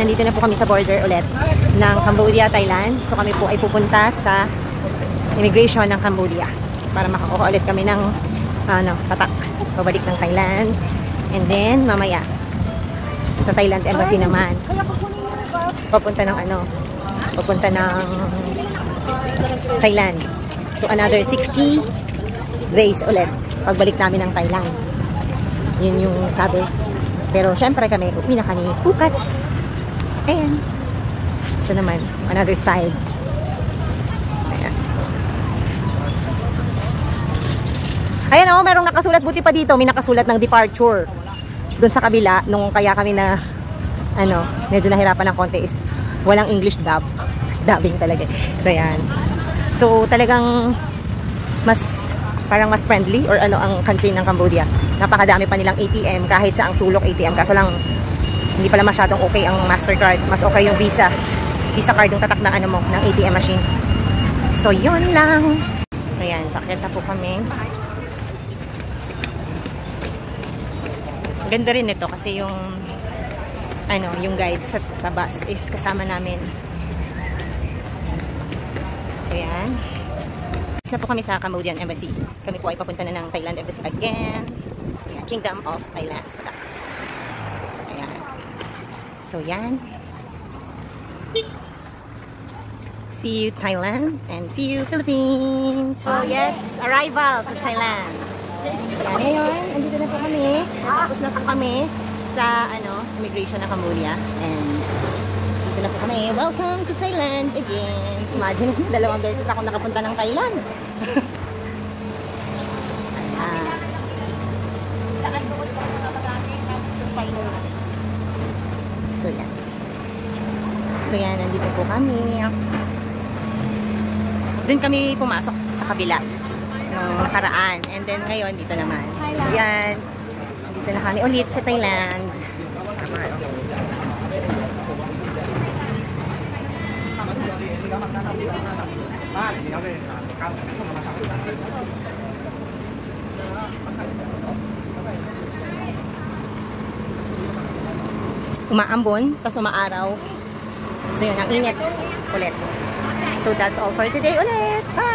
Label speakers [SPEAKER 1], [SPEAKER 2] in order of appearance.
[SPEAKER 1] nandito na po kami sa border ulit ng Cambodia, Thailand. So kami po ay pupunta sa immigration ng Cambodia para makakuha ulit kami ng patak. Pabalik ng Thailand. And then mamaya sa Thailand Embassy naman. Papunta ng Thailand. So another 60 days ulit pagbalik namin ng Thailand. Yun yung sabi. Pero syempre kami, uwi na kami bukas. Ayan. Ito naman, another side. Ayan. Ayan o, merong nakasulat. Buti pa dito, may nakasulat ng departure. Doon sa kabila, nung kaya kami na medyo nahirapan ng konti is walang English dubbing talaga. So ayan. So talagang parang mas friendly or ang country ng Cambodia. Napakadami pa nilang ATM kahit sa ang sulok ATM. Kaso lang hindi pala masyadong okay ang Mastercard. Mas okay yung Visa card yung tatak ng ng ATM machine. So yun lang. Ayan, pakita po kami. Ganda rin ito kasi yung yung guide sa bus is kasama namin. So yan. Isa po kami sa Cambodian Embassy. Kami po ay papunta na ng Thailand Embassy again. Ayan, Kingdom of Thailand. Ayan. So yan. See you Thailand and see you Philippines. So yes, arrival to Thailand. Ayan, ngayon, andito na po kami. Tapos na po kami sa immigration ng Cambodia. And dito na po kami. Welcome to Thailand again. Imagine, 2 beses ako nakapunta ng Thailand. So yan. So yan, nandito po kami. Doon kami pumasok sa kabila ng nakaraan. And then ngayon, dito naman. So yan. Dito na kami ulit sa Thailand. Umaambon, tas umaaraw. So yun, ang init ulit. So that's all for today ulit. Bye!